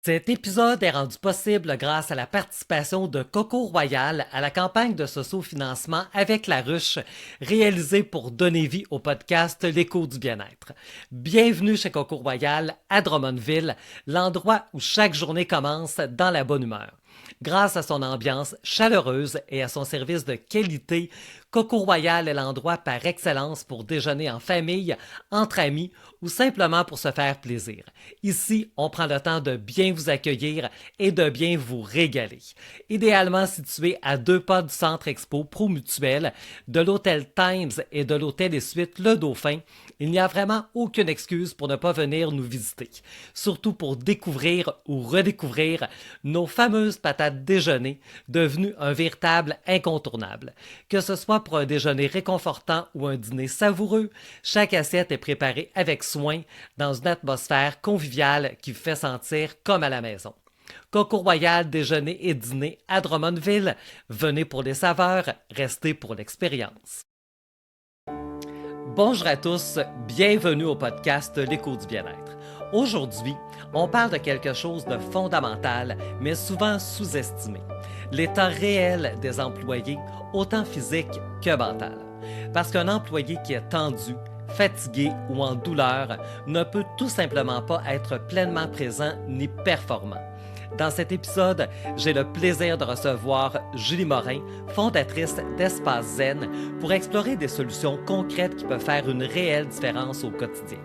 Cet épisode est rendu possible grâce à la participation de Coco Royal à la campagne de socio-financement avec la ruche réalisée pour donner vie au podcast L'écho du bien-être. Bienvenue chez Coco Royal à Drummondville, l'endroit où chaque journée commence dans la bonne humeur. Grâce à son ambiance chaleureuse et à son service de qualité, Coco Royal est l'endroit par excellence pour déjeuner en famille, entre amis ou simplement pour se faire plaisir. Ici, on prend le temps de bien vous accueillir et de bien vous régaler. Idéalement situé à 2 pas du Centre Expo Promutuel, de l'Hôtel Times et de l'Hôtel et Suites Le Dauphin, il n'y a vraiment aucune excuse pour ne pas venir nous visiter. Surtout pour découvrir ou redécouvrir nos fameuses patates déjeuner, devenues un véritable incontournable. Que ce soit pour un déjeuner réconfortant ou un dîner savoureux, chaque assiette est préparée avec soin dans une atmosphère conviviale qui vous fait sentir comme à la maison. Coco Royal déjeuner et dîner à Drummondville. Venez pour les saveurs, restez pour l'expérience. Bonjour à tous, bienvenue au podcast L'écho du bien-être. Aujourd'hui, on parle de quelque chose de fondamental, mais souvent sous-estimé. L'état réel des employés, autant physique que mental. Parce qu'un employé qui est tendu, fatigué ou en douleur ne peut tout simplement pas être pleinement présent ni performant. Dans cet épisode, j'ai le plaisir de recevoir Julie Morin, fondatrice d'Espace Zen, pour explorer des solutions concrètes qui peuvent faire une réelle différence au quotidien.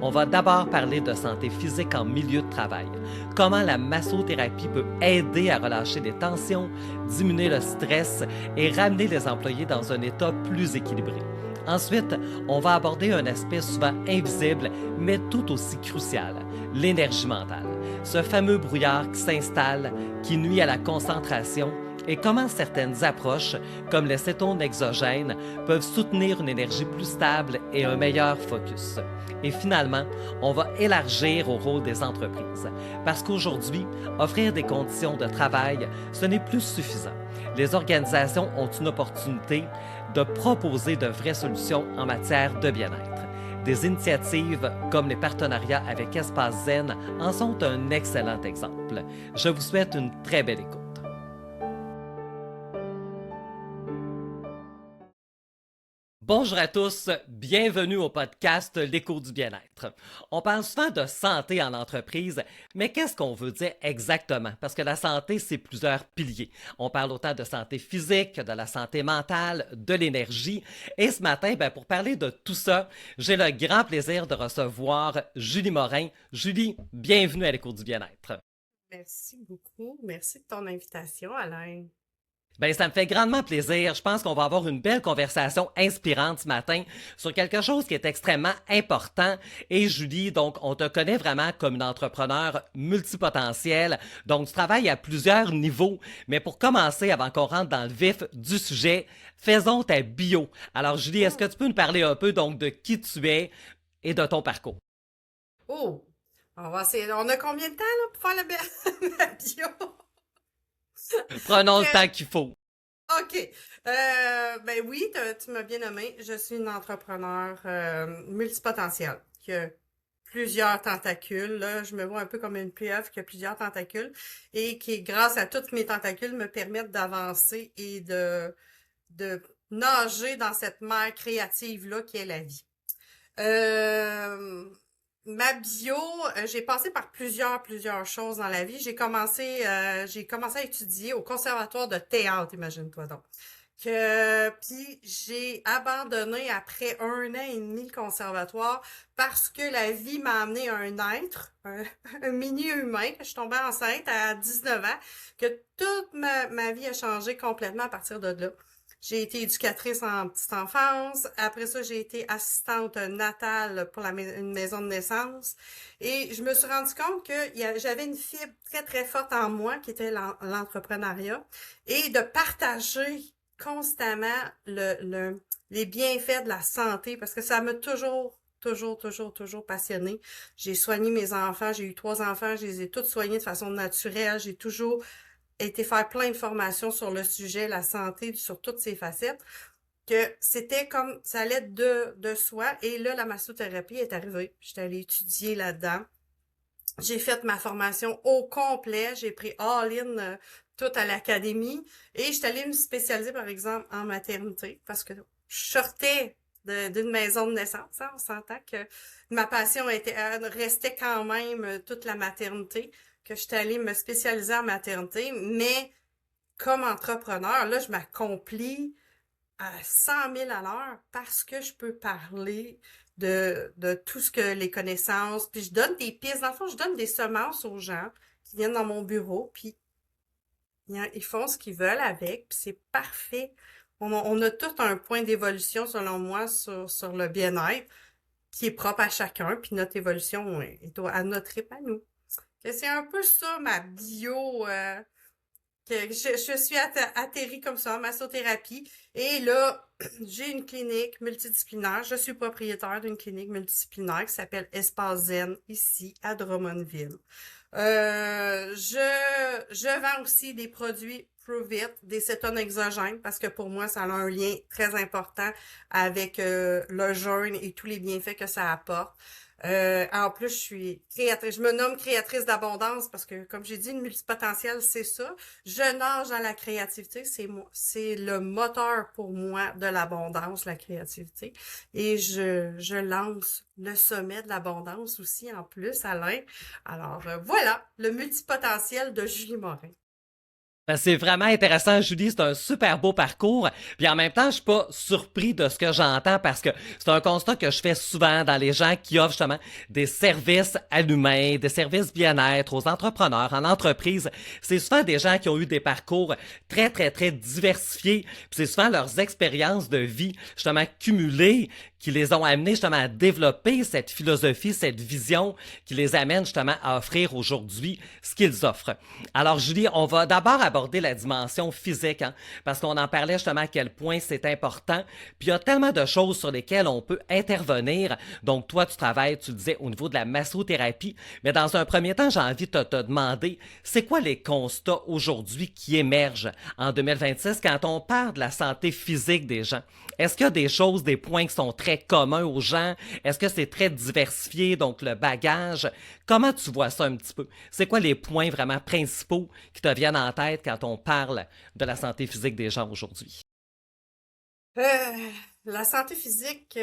On va d'abord parler de santé physique en milieu de travail, comment la massothérapie peut aider à relâcher les tensions, diminuer le stress et ramener les employés dans un état plus équilibré. Ensuite, on va aborder un aspect souvent invisible, mais tout aussi crucial, l'énergie mentale. Ce fameux brouillard qui s'installe, qui nuit à la concentration, et comment certaines approches, comme les cétones exogènes, peuvent soutenir une énergie plus stable et un meilleur focus. Et finalement, on va élargir au rôle des entreprises. Parce qu'aujourd'hui, offrir des conditions de travail, ce n'est plus suffisant. Les organisations ont une opportunité de proposer de vraies solutions en matière de bien-être. Des initiatives comme les partenariats avec Espace Zen en sont un excellent exemple. Je vous souhaite une très belle écoute. Bonjour à tous, bienvenue au podcast L'écho du bien-être. On parle souvent de santé en entreprise, mais qu'est-ce qu'on veut dire exactement? Parce que la santé, c'est plusieurs piliers. On parle autant de santé physique, de la santé mentale, de l'énergie. Et ce matin, pour parler de tout ça, j'ai le grand plaisir de recevoir Julie Morin. Julie, bienvenue à L'écho du bien-être. Merci beaucoup. Merci de ton invitation, Alain. Ça me fait grandement plaisir. Je pense qu'on va avoir une belle conversation inspirante ce matin sur quelque chose qui est extrêmement important. Et Julie, donc, on te connaît vraiment comme une entrepreneur multipotentielle. Donc, tu travailles à plusieurs niveaux. Mais pour commencer, avant qu'on rentre dans le vif du sujet, faisons ta bio. Alors, Julie, est-ce que tu peux nous parler un peu donc de qui tu es et de ton parcours? Oh, on a combien de temps là, pour faire la bio? Prenons le Que- temps qu'il faut. OK. Ben oui, tu m'as bien nommé. Je suis une entrepreneur multipotentielle qui a plusieurs tentacules. Là, je me vois un peu comme une pieuvre qui a plusieurs tentacules et qui, grâce à tous mes tentacules, me permettent d'avancer et de nager dans cette mer créative-là qui est la vie. Euh, Ma bio, j'ai passé par plusieurs choses dans la vie. J'ai commencé à étudier au conservatoire de théâtre, imagine-toi donc. Puis j'ai abandonné après 1 an et demi le conservatoire parce que la vie m'a amené à un être, un mini-humain, que je suis tombée enceinte à 19 ans, que toute ma vie a changé complètement à partir de là. J'ai été éducatrice en petite enfance. Après ça, j'ai été assistante natale pour une maison de naissance. Et je me suis rendu compte que j'avais une fibre très, très forte en moi qui était l'entrepreneuriat et de partager constamment les bienfaits de la santé parce que ça m'a toujours passionnée. J'ai soigné mes enfants. J'ai eu 3 enfants. Je les ai tous soignés de façon naturelle. J'ai toujours été faire plein de formations sur le sujet, la santé, sur toutes ses facettes, que c'était comme, ça allait de soi. Et là, la massothérapie est arrivée. J'étais allée étudier là-dedans. J'ai fait ma formation au complet. J'ai pris all-in tout à l'académie. Et je suis allée me spécialiser, par exemple, en maternité parce que je sortais d'une maison de naissance. Hein. On s'entend que ma passion restait quand même toute la maternité, que j'étais allée me spécialiser en maternité. Mais comme entrepreneur, là, je m'accomplis à 100 000 à l'heure parce que je peux parler de tout ce que les connaissances, puis je donne des pistes. Dans le fond, je donne des semences aux gens qui viennent dans mon bureau, puis ils font ce qu'ils veulent avec, puis c'est parfait. On a tout un point d'évolution, selon moi, sur le bien-être qui est propre à chacun, puis notre évolution à notre rythme à nous. C'est un peu ça, ma bio. Que je suis atterrie comme ça en massothérapie. Et là, j'ai une clinique multidisciplinaire. Je suis propriétaire d'une clinique multidisciplinaire qui s'appelle Espace Zen, ici, à Drummondville. Je vends aussi des produits Prove It, des cétones exogènes, parce que pour moi, ça a un lien très important avec le jeûne et tous les bienfaits que ça apporte. En plus, je suis créatrice. Je me nomme créatrice d'abondance parce que, comme j'ai dit, une multipotentielle, c'est ça. Je nage dans la créativité. C'est le moteur pour moi de l'abondance, la créativité. Et je lance le sommet de l'abondance aussi, en plus, Alain. Alors, voilà, le multipotentiel de Julie Morin. Ben, c'est vraiment intéressant, Julie. C'est un super beau parcours. Puis en même temps, je suis pas surpris de ce que j'entends parce que c'est un constat que je fais souvent dans les gens qui offrent justement des services à l'humain, des services bien-être aux entrepreneurs, en entreprise. C'est souvent des gens qui ont eu des parcours très, très, très diversifiés. Puis c'est souvent leurs expériences de vie justement cumulées qui les ont amenés justement à développer cette philosophie, cette vision qui les amène justement à offrir aujourd'hui ce qu'ils offrent. Alors Julie, on va d'abord aborder la dimension physique, hein, parce qu'on en parlait justement à quel point c'est important. Puis il y a tellement de choses sur lesquelles on peut intervenir. Donc toi, tu travailles, tu le disais, au niveau de la massothérapie. Mais dans un premier temps, j'ai envie de te demander, c'est quoi les constats aujourd'hui qui émergent en 2026 quand on parle de la santé physique des gens? Est-ce qu'il y a des choses, des points qui sont très communs aux gens? Est-ce que c'est très diversifié, donc le bagage? Comment tu vois ça un petit peu? C'est quoi les points vraiment principaux qui te viennent en tête quand on parle de la santé physique des gens aujourd'hui? La santé physique,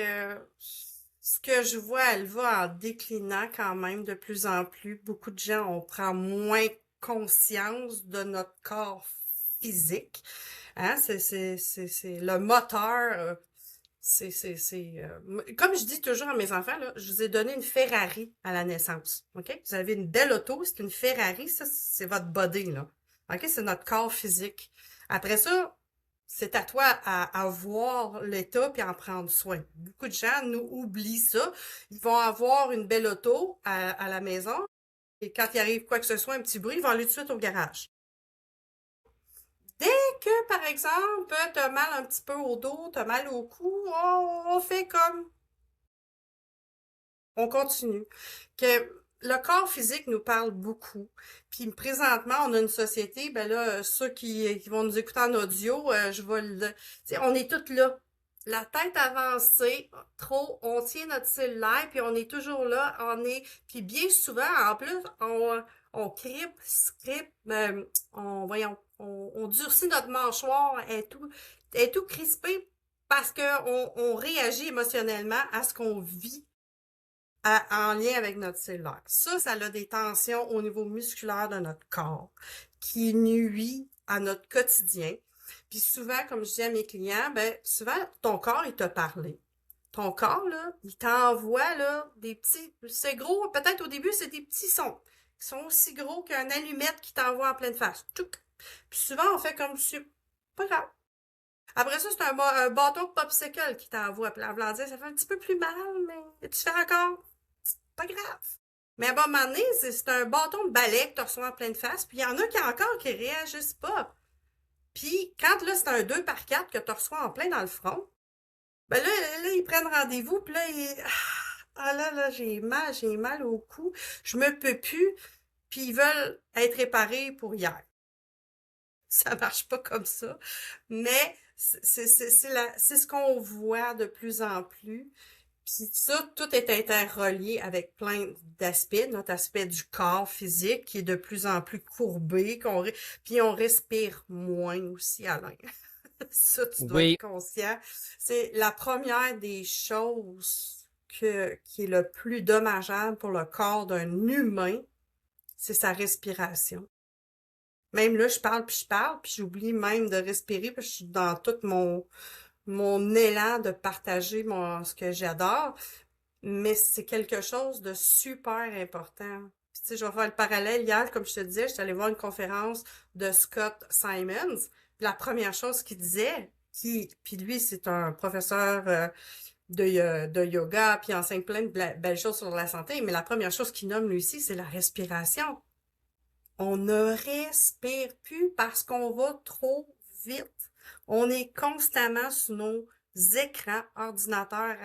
ce que je vois, elle va en déclinant quand même de plus en plus. Beaucoup de gens, on prend moins conscience de notre corps physique. Hein? C'est le moteur. Comme je dis toujours à mes enfants, là, je vous ai donné une Ferrari à la naissance. OK? Vous avez une belle auto, c'est une Ferrari, ça, c'est votre body, là. OK? C'est notre corps physique. Après ça, c'est à toi à voir l'état puis en prendre soin. Beaucoup de gens nous oublient ça. Ils vont avoir une belle auto à la maison et quand il arrive quoi que ce soit, un petit bruit, ils vont aller tout de suite au garage. Dès que, par exemple, t'as mal un petit peu au dos, t'as mal au cou, on fait comme, on continue. Que le corps physique nous parle beaucoup. Puis présentement, on a une société, ben là, ceux qui vont nous écouter en audio, je vais le... T'sais, on est toutes là. La tête avancée, trop, on tient notre cellulaire, puis on est toujours là, Puis bien souvent, en plus, on script, on durcit notre mâchoire, est tout crispé parce on réagit émotionnellement à ce qu'on vit en lien avec notre cellulaire. Ça a des tensions au niveau musculaire de notre corps qui nuit à notre quotidien. Puis souvent, comme je dis à mes clients, ben souvent, ton corps, il t'a parlé. Ton corps, là, il t'envoie là, des petits... C'est gros, peut-être au début, c'est des petits sons qui sont aussi gros qu'un allumette qui t'envoie en pleine face. Tchouk! Puis souvent, on fait comme si... Pas grave. Après ça, c'est un bâton de popsicle qui t'envoie. Puis en dire, ça fait un petit peu plus mal, mais tu fais encore pas grave. Mais à un moment donné, c'est un bâton de balai que tu reçois en pleine face, puis il y en a qui encore qui réagissent pas. Puis quand là, c'est un 2 par 4 que tu reçois en plein dans le front, ben là ils prennent rendez-vous, puis là, là, j'ai mal au cou, je me peux plus, puis ils veulent être réparés pour hier. Ça marche pas comme ça, mais c'est ce qu'on voit de plus en plus. Puis ça, tout est interrelié avec plein d'aspects. Notre aspect du corps physique qui est de plus en plus courbé, puis on respire moins aussi, Alain. Ça, tu dois être Oui, conscient. C'est la première des choses qui est le plus dommageable pour le corps d'un humain, c'est sa respiration. Même là, je parle, puis j'oublie même de respirer, parce que je suis dans tout mon élan de partager ce que j'adore. Mais c'est quelque chose de super important. Puis, tu sais, je vais faire le parallèle. Hier, comme je te disais, j'étais allée voir une conférence de Scott Simons. La première chose qu'il disait, puis lui, c'est un professeur de yoga, puis il enseigne plein de belles choses sur la santé, mais la première chose qu'il nomme lui aussi, c'est la respiration. On ne respire plus parce qu'on va trop vite. On est constamment sur nos écrans, ordinateurs,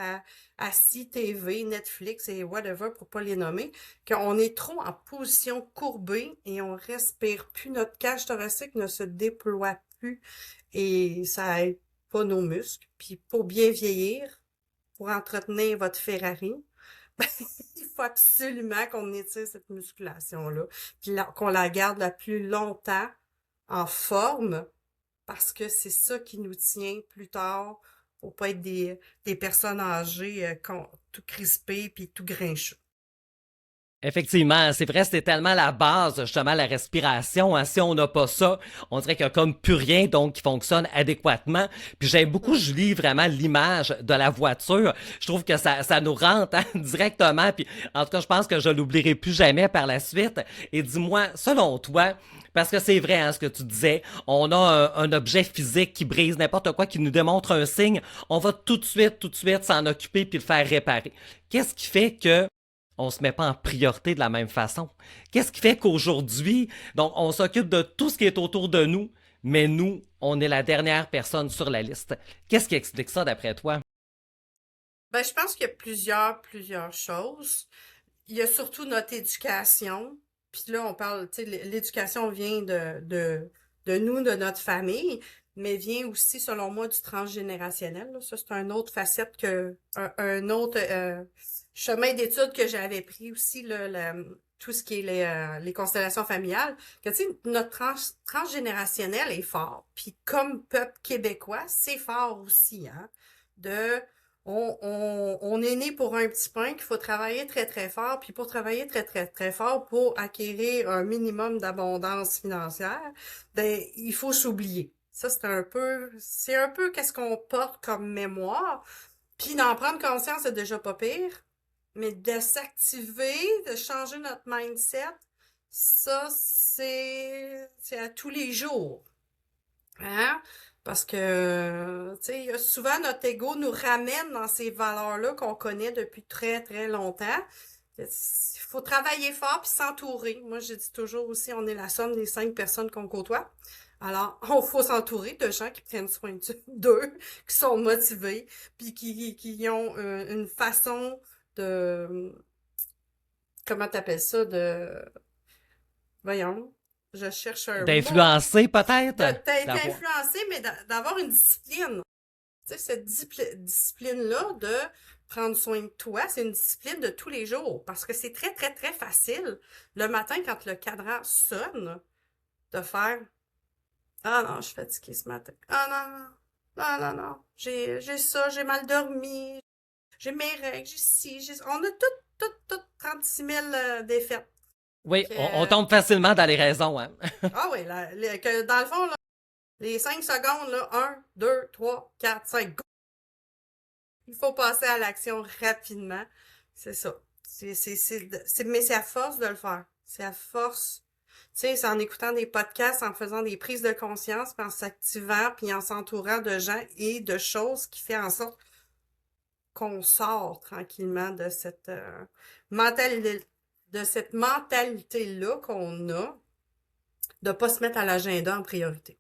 assis, TV, Netflix et whatever pour pas les nommer, qu'on est trop en position courbée et on respire plus. Notre cage thoracique ne se déploie plus et ça aide pas nos muscles. Puis pour bien vieillir, pour entretenir votre Ferrari, il faut absolument qu'on étire cette musculation-là, puis qu'on la garde la plus longtemps en forme, parce que c'est ça qui nous tient plus tard pour pas être des personnes âgées tout crispées puis tout grincheux. effectivement, c'est vrai, c'est tellement la base, justement, la respiration. Hein. Si on n'a pas ça, on dirait qu'il n'y a comme plus rien donc qui fonctionne adéquatement. Puis j'aime beaucoup, Mm. Julie, vraiment l'image de la voiture. Je trouve que ça nous rentre hein, directement. Puis en tout cas, je pense que je l'oublierai plus jamais par la suite. Et dis-moi, selon toi, parce que c'est vrai hein, ce que tu disais, on a un objet physique qui brise n'importe quoi, qui nous démontre un signe, on va tout de suite s'en occuper puis le faire réparer. Qu'est-ce qui fait que on se met pas en priorité de la même façon? Qu'est-ce qui fait qu'aujourd'hui, donc, on s'occupe de tout ce qui est autour de nous, mais nous, on est la dernière personne sur la liste? Qu'est-ce qui explique ça d'après toi? Ben, je pense qu'il y a plusieurs choses. Il y a surtout notre éducation. Puis là, on parle, tu sais, l'éducation vient de nous, de notre famille, mais vient aussi, selon moi, du transgénérationnel. Là. Ça, c'est une autre facette un autre chemin d'étude que j'avais pris aussi, là, tout ce qui est les constellations familiales. Que, tu sais, notre transgénérationnel est fort. Puis comme peuple québécois, c'est fort aussi, hein, de on est né pour un petit pain qu'il faut travailler très, très fort. Puis pour travailler très, très, très fort, pour acquérir un minimum d'abondance financière, ben, il faut s'oublier. Ça, c'est un peu qu'est-ce qu'on porte comme mémoire. Puis d'en prendre conscience, c'est déjà pas pire. Mais de s'activer, de changer notre mindset, ça, c'est à tous les jours. Hein? Parce que, tu sais, souvent notre ego nous ramène dans ces valeurs-là qu'on connaît depuis très, très longtemps. Il faut travailler fort puis s'entourer. Moi, je dis toujours aussi, on est la somme des 5 personnes qu'on côtoie. Alors, on faut s'entourer de gens qui prennent soin d'eux, qui sont motivés, puis qui ont une façon de, comment t'appelles ça, voyons, je cherche un mot, D'influencer peut-être? d'être D'avoir. influencé, mais d'avoir une discipline. Tu sais, cette discipline-là de prendre soin de toi, c'est une discipline de tous les jours. Parce que c'est très, très, très facile le matin quand le cadran sonne de faire ah non, je suis fatiguée ce matin. Ah non, non, non, non, non. J'ai ça, j'ai mal dormi, j'ai mes règles, j'ai ci, j'ai ça. On a toutes 36 000 défaites. Oui, on Que, tombe facilement dans les raisons. Hein? ah oui, que dans le fond, là, les 5 secondes, là, 1, 2, 3, 4, 5, go! Il faut passer à l'action rapidement. C'est ça. Mais c'est à force de le faire. C'est à force. Tu sais, c'est en écoutant des podcasts, en faisant des prises de conscience, puis en s'activant, puis en s'entourant de gens et de choses qui fait en sorte qu'on sort tranquillement de mentalité, de cette mentalité-là qu'on a de pas se mettre à l'agenda en priorité.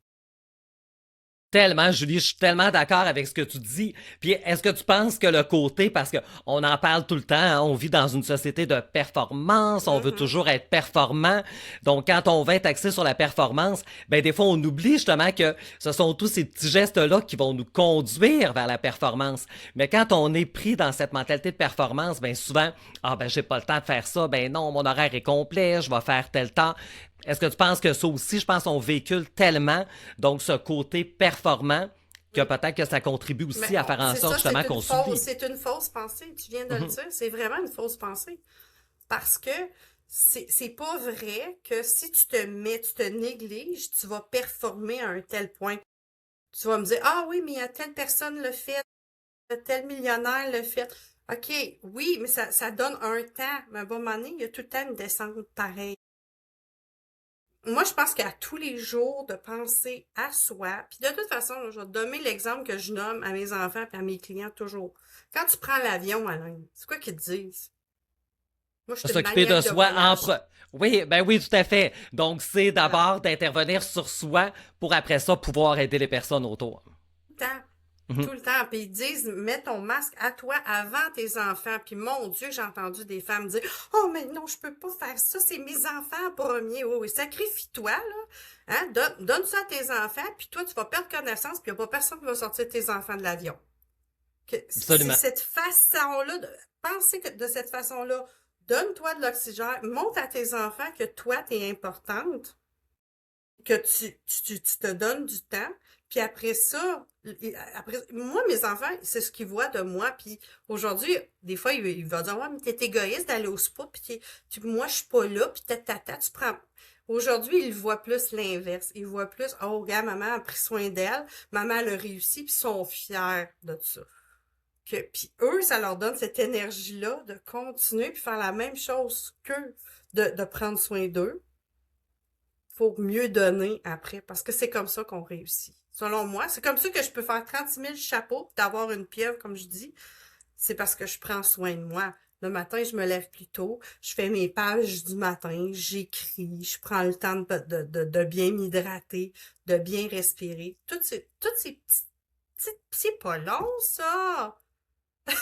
Tellement, Julie, je suis tellement d'accord avec ce que tu dis. Puis est-ce que tu penses que le côté, parce que on en parle tout le temps, hein, on vit dans une société de performance, on veut Mhm. toujours être performant. Donc quand on va être axé sur la performance, ben des fois on oublie justement que ce sont tous ces petits gestes-là qui vont nous conduire vers la performance. Mais quand on est pris dans cette mentalité de performance, ben souvent, ah ben j'ai pas le temps de faire ça, ben non, mon horaire est complet, je vais faire tel temps. Est-ce que tu penses que ça aussi, je pense qu'on véhicule tellement, donc ce côté performant, que Mm. peut-être que ça contribue Mais aussi à faire en c'est sorte ça, justement qu'on s'oublie. c'est une fausse pensée. Tu viens de le Mhm. dire. C'est vraiment une fausse pensée. Parce que c'est pas vrai que si tu te négliges, tu vas performer à un tel point. Tu vas me dire, ah oui, mais il y a telle personne le fait, tel millionnaire le fait. OK, oui, mais ça donne un temps. Mais à un bon moment donné, il y a tout le temps une descente pareille. Moi, je pense qu'à tous les jours, de penser à soi, puis de toute façon, je vais te donner l'exemple que je nomme à mes enfants et à mes clients toujours. Quand tu prends l'avion, Alain, c'est quoi qu'ils te disent? Moi, je suis une S'occuper de maniaque de soi en voyage. Oui, ben oui, tout à fait. Donc, c'est Voilà. d'abord d'intervenir sur soi pour après ça pouvoir aider les personnes autour. Tout le temps. Mhm. Tout le temps. Puis ils disent, mets ton masque à toi avant tes enfants. Puis mon Dieu, j'ai entendu des femmes dire, oh, mais non, je peux pas faire ça. C'est mes enfants en premier. Oui, oui, sacrifie-toi, là. Hein? Donne ça à tes enfants. Puis toi, tu vas perdre connaissance. Puis il n'y a pas personne qui va sortir tes enfants de l'avion. C'est Absolument. cette façon-là de penser que de cette façon-là. Donne-toi de l'oxygène. Montre à tes enfants que toi, t'es importante, que tu te donnes du temps. Puis après ça, moi, mes enfants, c'est ce qu'ils voient de moi. Puis aujourd'hui, des fois, ils vont dire, ouais, mais t'es égoïste d'aller au spa, puis moi, je suis pas là, puis tu prends. Aujourd'hui, ils voient plus l'inverse. Ils voient plus, oh, regarde, maman a pris soin d'elle, maman, elle a réussi, puis ils sont fiers de ça. Puis eux, ça leur donne cette énergie-là de continuer puis faire la même chose qu'eux, de prendre soin d'eux pour mieux donner après. Parce que c'est comme ça qu'on réussit. Selon moi, c'est comme ça que je peux faire 36 000 chapeaux et d'avoir une pieuvre, comme je dis. C'est parce que je prends soin de moi. Le matin, je me lève plus tôt, je fais mes pages du matin, j'écris, je prends le temps de bien m'hydrater, de bien respirer. Toutes ces c'est pas long, ça! Tu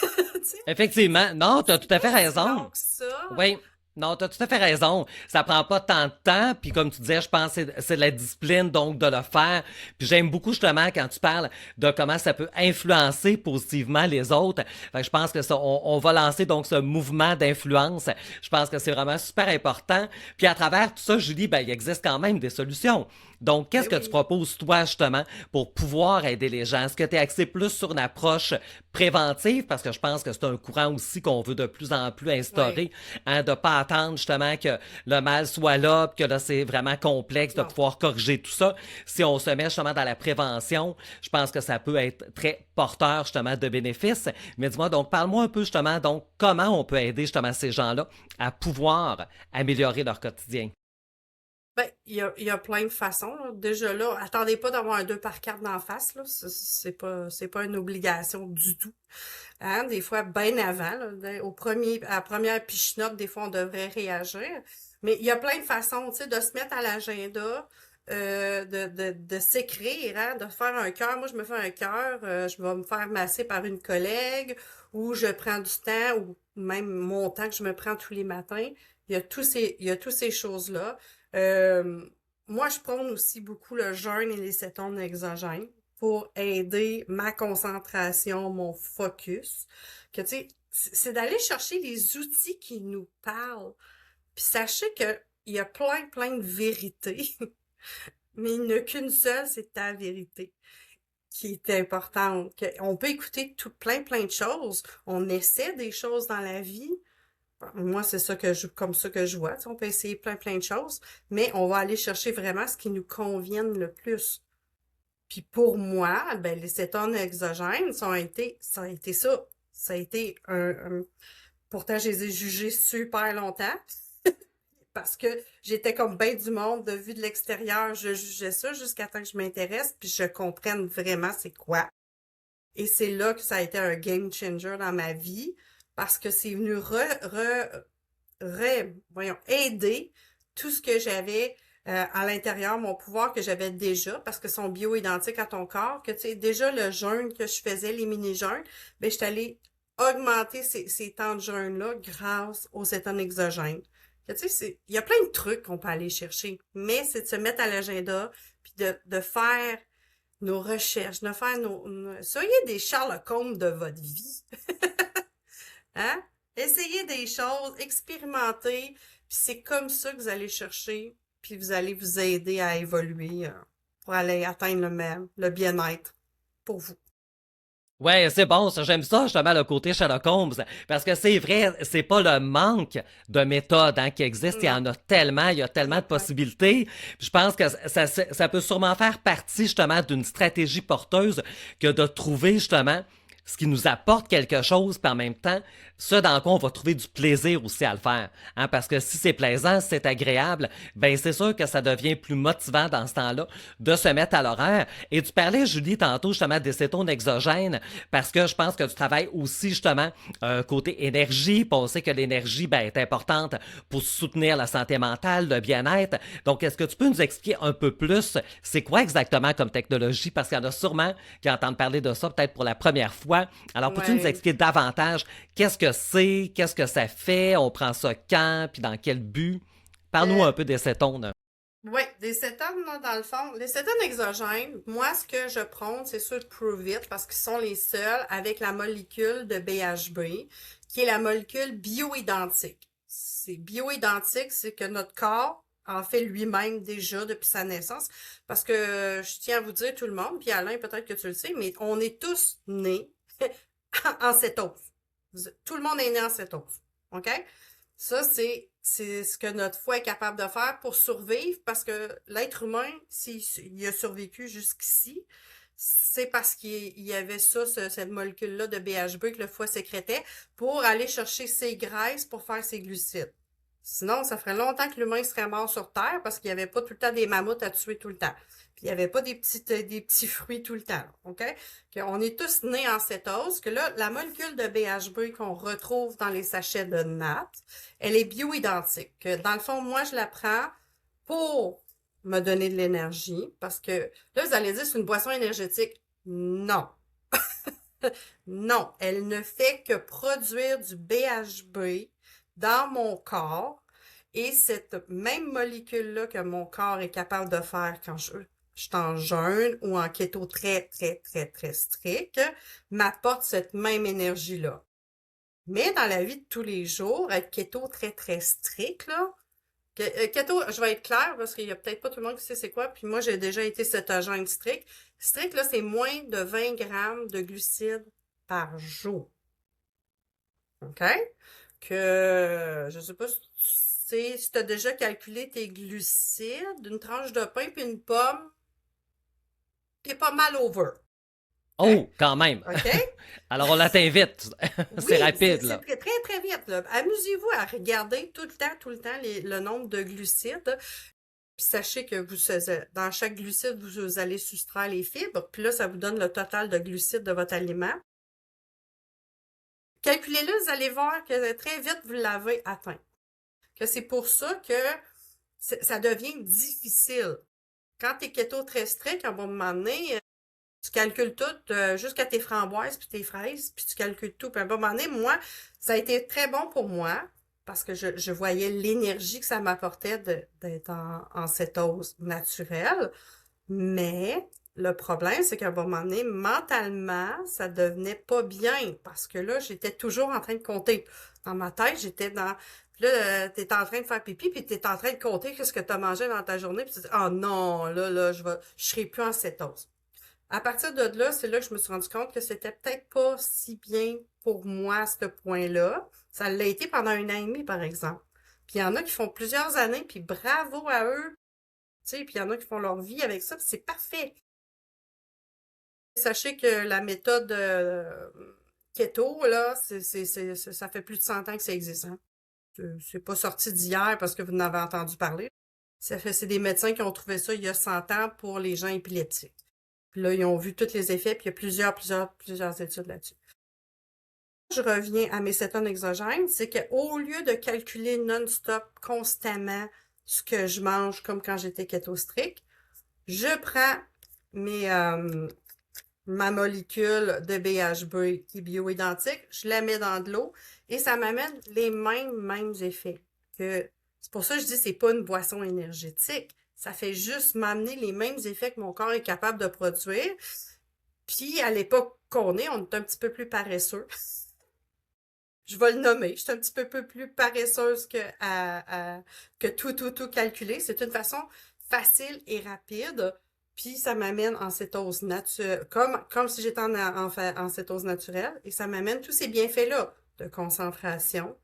sais, Effectivement. Non, tu as tout c'est à pas fait si long raison. que ça. Oui. Non, tu as tout à fait raison. Ça prend pas tant de temps, puis comme tu disais, je pense que c'est de la discipline, donc de le faire. Puis j'aime beaucoup justement quand tu parles de comment ça peut influencer positivement les autres. Fait que je pense que ça, on va lancer donc ce mouvement d'influence. Je pense que c'est vraiment super important. Puis à travers tout ça, Julie, ben, il existe quand même des solutions. Donc, Ben qu'est-ce que tu oui. proposes, toi, justement, pour pouvoir aider les gens? Est-ce que tu es axé plus sur une approche préventive? Parce que je pense que c'est un courant aussi qu'on veut de plus en plus Ouais. instaurer, hein, de pas attendre, justement, que le mal soit là, puis que là, c'est vraiment complexe de Non. pouvoir corriger tout ça. Si on se met, justement, dans la prévention, je pense que ça peut être très porteur, justement, de bénéfices. Mais dis-moi, donc, parle-moi un peu, justement, donc, comment on peut aider, justement, ces gens-là à pouvoir améliorer leur quotidien? Ben, il y a plein de façons, là. Déjà là, attendez pas d'avoir un 2 par 4 d'en face, là. C'est pas une obligation du tout. Hein? Des fois, bien avant, là, à la première pichenote, des fois, on devrait réagir. Mais il y a plein de façons, tu sais, de se mettre à l'agenda, de s'écrire, hein, de faire un cœur. Moi, je me fais un cœur, je vais me faire masser par une collègue, ou je prends du temps, ou même mon temps que je me prends tous les matins. Il y a tous ces choses-là. Euh, Moi, je prône aussi beaucoup le jeûne et les cétones exogènes pour aider ma concentration, mon focus. Que tu sais, c'est d'aller chercher les outils qui nous parlent. Puis sachez que il y a plein de vérités, mais il n'y en a qu'une seule, c'est ta vérité qui est importante. On peut écouter plein de choses. On essaie des choses dans la vie. Moi, c'est ça comme ça que je vois. Tu sais, on peut essayer plein de choses, mais on va aller chercher vraiment ce qui nous convienne le plus. Puis pour moi, ben, les cétones exogènes, ça a été ça. Ça a été pourtant, je les ai jugés super longtemps parce que j'étais comme ben du monde, de vue de l'extérieur, je jugeais ça jusqu'à temps que je m'intéresse puis je comprenne vraiment c'est quoi. Et c'est là que ça a été un game changer dans ma vie parce que c'est venu voyons, aider tout ce que j'avais. à l'intérieur, mon pouvoir que j'avais déjà, parce que sont bio-identiques à ton corps, que tu sais, déjà le jeûne que je faisais, les mini-jeûnes, ben, je suis allée augmenter ces temps de jeûne-là grâce aux cétones exogènes. Que, tu sais, il y a plein de trucs qu'on peut aller chercher, mais c'est de se mettre à l'agenda, puis de faire nos recherches, de faire soyez des Sherlock Holmes de votre vie. Hein? Essayez des choses, expérimentez, puis c'est comme ça que vous allez chercher, puis vous allez vous aider à évoluer pour aller atteindre le bien-être pour vous. Ouais, c'est bon, ça, j'aime ça, justement, le côté Sherlock Holmes, parce que c'est vrai, c'est pas le manque de méthodes hein, qui existe, il y Non, en a tellement, il y a tellement de ouais. possibilités. Puis je pense que ça peut sûrement faire partie, justement, d'une stratégie porteuse que de trouver, justement, ce qui nous apporte quelque chose, puis en même temps, ce dans quoi on va trouver du plaisir aussi à le faire. Hein, parce que si c'est plaisant, si c'est agréable, ben c'est sûr que ça devient plus motivant dans ce temps-là de se mettre à l'horaire. Et tu parlais, Julie, tantôt justement des cétones exogènes, parce que je pense que tu travailles aussi justement côté énergie, puis on sait que l'énergie ben, est importante pour soutenir la santé mentale, le bien-être. Donc, est-ce que tu peux nous expliquer un peu plus c'est quoi exactement comme technologie? Parce qu'il y en a sûrement qui entendent parler de ça peut-être pour la première fois. Alors, peux-tu nous Ouais. expliquer davantage qu'est-ce que c'est, qu'est-ce que ça fait, on prend ça quand, puis dans quel but? Parle-nous Euh, un peu des cétones. ouais, des cétones, là, dans le fond. Les cétones exogènes, moi, ce que je prône, c'est ceux de Pruvit, parce qu'ils sont les seuls avec la molécule de BHB, qui est la molécule bioidentique. C'est bioidentique, c'est que notre corps en fait lui-même déjà depuis sa naissance. Parce que je tiens à vous dire, tout le monde, puis Alain, peut-être que tu le sais, mais on est tous nés en cétose. Tout le monde est né en cétose. OK? Ça, c'est ce que notre foie est capable de faire pour survivre parce que l'être humain, s'il a survécu jusqu'ici, c'est parce qu'il y avait ça, cette molécule-là de BHB que le foie sécrétait pour aller chercher ses graisses pour faire ses glucides. Sinon, ça ferait longtemps que l'humain serait mort sur Terre parce qu'il n'y avait pas tout le temps des mammouths à tuer tout le temps. Puis il n'y avait pas des petits fruits tout le temps. OK? On est tous nés en cétose, que là, la molécule de BHB qu'on retrouve dans les sachets de NAT, elle est bioidentique. Dans le fond, moi, je la prends pour me donner de l'énergie, parce que là, vous allez dire, c'est une boisson énergétique. Non. Non, elle ne fait que produire du BHB dans mon corps et cette même molécule-là que mon corps est capable de faire quand je suis en jeûne ou en keto très, très, très, très strict, m'apporte cette même énergie-là. Mais dans la vie de tous les jours, être keto très, très strict, là, keto, je vais être claire parce qu'il y a peut-être pas tout le monde qui sait c'est quoi, puis moi j'ai déjà été cétogène strict. Strict, là, c'est moins de 20 grammes de glucides par jour. OK? Je sais pas si tu as déjà calculé tes glucides, une tranche de pain puis une pomme, t'es pas mal over. OK? Oh, quand même. OK? Alors, on la t'invite. C'est Oui, rapide, c'est là. très, très, très vite, là. Amusez-vous à regarder tout le temps le nombre de glucides. Puis sachez que dans chaque glucide, vous allez soustraire les fibres. Puis là, ça vous donne le total de glucides de votre aliment. Calculez-le, vous allez voir que très vite, vous l'avez atteint. Que c'est pour ça que ça devient difficile. Quand t'es keto très strict, à un moment donné, tu calcules tout, jusqu'à tes framboises puis tes fraises, puis tu calcules tout. Puis à un moment donné, moi, ça a été très bon pour moi parce que je voyais l'énergie que ça m'apportait d'être en cétose naturelle. Mais le problème, c'est qu'à un moment donné, mentalement, ça devenait pas bien parce que là, j'étais toujours en train de compter. Dans ma tête, j'étais dans... Puis là, t'es en train de faire pipi, puis t'es en train de compter qu'est-ce que t'as mangé dans ta journée, puis tu dis, oh non, là, je serai plus en cétose. À partir de là, c'est là que je me suis rendu compte que c'était peut-être pas si bien pour moi à ce point-là. Ça l'a été pendant 1 an et demi, par exemple. Puis il y en a qui font plusieurs années, puis bravo à eux. Tu sais, puis il y en a qui font leur vie avec ça, puis c'est parfait. Sachez que la méthode keto, là, ça fait plus de 100 ans que ça existe. Hein? C'est pas sorti d'hier parce que vous en avez entendu parler. C'est des médecins qui ont trouvé ça il y a 100 ans pour les gens épileptiques. Puis là, ils ont vu tous les effets, puis il y a plusieurs études là-dessus. Je reviens à mes cétones exogènes, c'est qu'au lieu de calculer non-stop, constamment, ce que je mange comme quand j'étais keto strict. Je prends ma molécule de BHB qui est bio-identique, je la mets dans de l'eau et ça m'amène les mêmes effets. C'est pour ça que je dis que c'est pas une boisson énergétique. Ça fait juste m'amener les mêmes effets que mon corps est capable de produire. Puis à l'époque qu'on est, on est un petit peu plus paresseux. Je vais le nommer. Je suis un petit peu plus paresseuse que tout calculer. C'est une façon facile et rapide. Puis ça m'amène en cétose naturelle, comme si j'étais en cétose naturelle. Et ça m'amène tous ces bienfaits-là de concentration,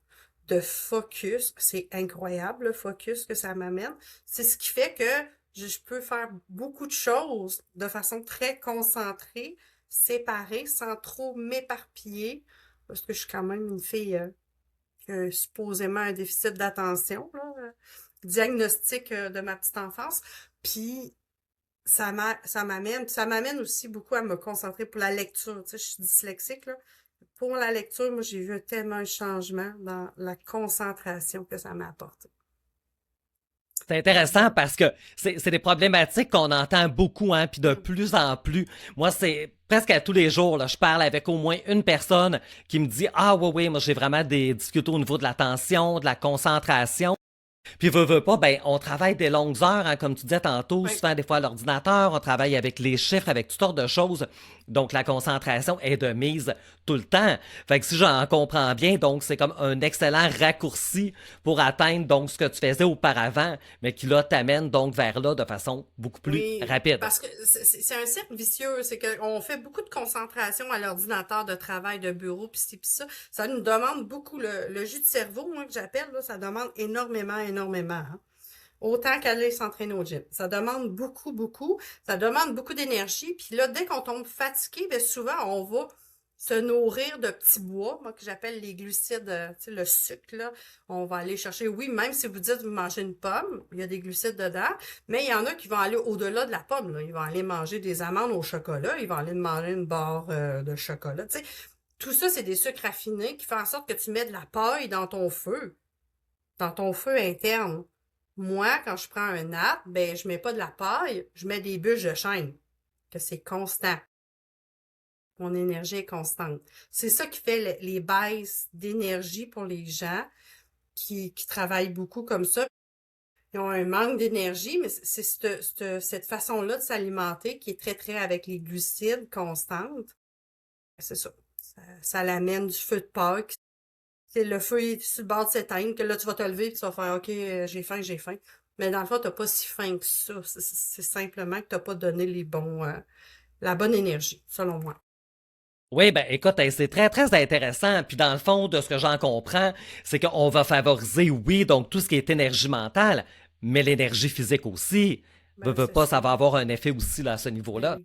de focus. C'est incroyable le focus que ça m'amène. C'est ce qui fait que je peux faire beaucoup de choses de façon très concentrée, séparée, sans trop m'éparpiller parce que je suis quand même une fille qui a supposément un déficit d'attention, là, diagnostic de ma petite enfance. Puis ça m'amène aussi beaucoup à me concentrer pour la lecture. Tu sais, je suis dyslexique, là. Pour la lecture, moi, j'ai vu tellement un changement dans la concentration que ça m'a apporté. C'est intéressant parce que c'est des problématiques qu'on entend beaucoup, hein, puis de plus en plus. Moi, c'est presque à tous les jours, là, je parle avec au moins une personne qui me dit « Ah oui, moi j'ai vraiment des difficultés au niveau de l'attention, de la concentration. » Puis veut pas, ben on travaille des longues heures, hein, comme tu disais tantôt, Oui. souvent des fois à l'ordinateur, on travaille avec les chiffres, avec toutes sortes de choses. Donc la concentration est de mise tout le temps. Fait que si j'en comprends bien, donc c'est comme un excellent raccourci pour atteindre donc ce que tu faisais auparavant, mais qui là t'amène donc vers là de façon beaucoup plus Oui, rapide. parce que c'est un cercle vicieux. C'est qu'on fait beaucoup de concentration à l'ordinateur de travail, de bureau, pis ci, pis ça. Ça nous demande beaucoup. Le jus de cerveau, moi, que j'appelle, là, ça demande énormément. Hein. Autant qu'aller s'entraîner au gym. Ça demande beaucoup. Ça demande beaucoup d'énergie. Puis là, dès qu'on tombe fatigué, bien souvent, on va se nourrir de petits bois, moi, que j'appelle les glucides, tu sais, le sucre, là. On va aller chercher, oui, même si vous dites vous mangez une pomme, il y a des glucides dedans, mais il y en a qui vont aller au-delà de la pomme, là. Ils vont aller manger des amandes au chocolat, ils vont aller manger une barre de chocolat, tu sais. Tout ça, c'est des sucres raffinés qui font en sorte que tu mets de la paille dans ton feu interne. Moi, quand je prends un nappe, ben, je mets pas de la paille, je mets des bûches de chêne, que c'est constant. Mon énergie est constante. C'est ça qui fait les baisses d'énergie pour les gens qui travaillent beaucoup comme ça. Ils ont un manque d'énergie, mais c'est cette façon-là de s'alimenter qui est très avec les glucides constantes. C'est ça. Ça l'amène du feu de Pâques. C'est le feu est sur le bord de s'éteindre, que là, tu vas te lever et tu vas faire OK, j'ai faim. Mais dans le fond, t'as pas si faim que ça. C'est simplement que t'as pas donné la bonne énergie, selon moi. Oui, ben écoute, c'est très intéressant. Puis dans le fond, de ce que j'en comprends, c'est qu'on va favoriser, oui, donc tout ce qui est énergie mentale, mais l'énergie physique aussi. Ben, Veut c'est pas, ça ça. va avoir un effet aussi là, à ce Ben niveau-là.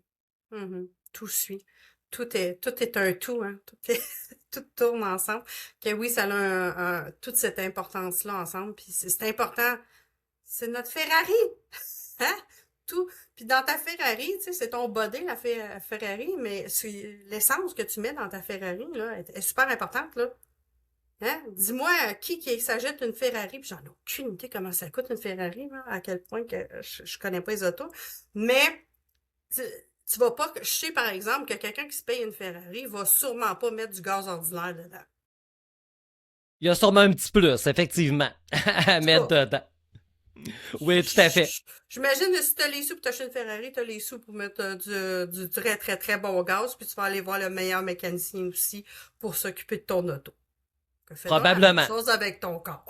oui. Tout suit. Tout est un tout, hein. Tout tourne ensemble. Que oui, ça a toute cette importance-là ensemble. Puis c'est important. C'est notre Ferrari. Hein? Tout. Puis dans ta Ferrari, tu sais, c'est ton body, Ferrari, mais l'essence que tu mets dans ta Ferrari, là, est super importante, là. Hein? Dis-moi, qui s'achète une Ferrari, puis j'en ai aucune idée comment ça coûte une Ferrari, là, à quel point que je connais pas les autos. Mais, tu, tu vas pas, je sais par exemple que quelqu'un qui se paye une Ferrari va sûrement pas mettre du gaz ordinaire dedans. Il y a sûrement un petit plus, effectivement, En à tout mettre cas, dedans. Oui, tout à fait. j'imagine que si t'as les sous pour t'acheter une Ferrari, t'as les sous pour mettre du très bon gaz, puis tu vas aller voir le meilleur mécanicien aussi pour s'occuper de ton auto. Fais donc la même Probablement. chose avec ton corps.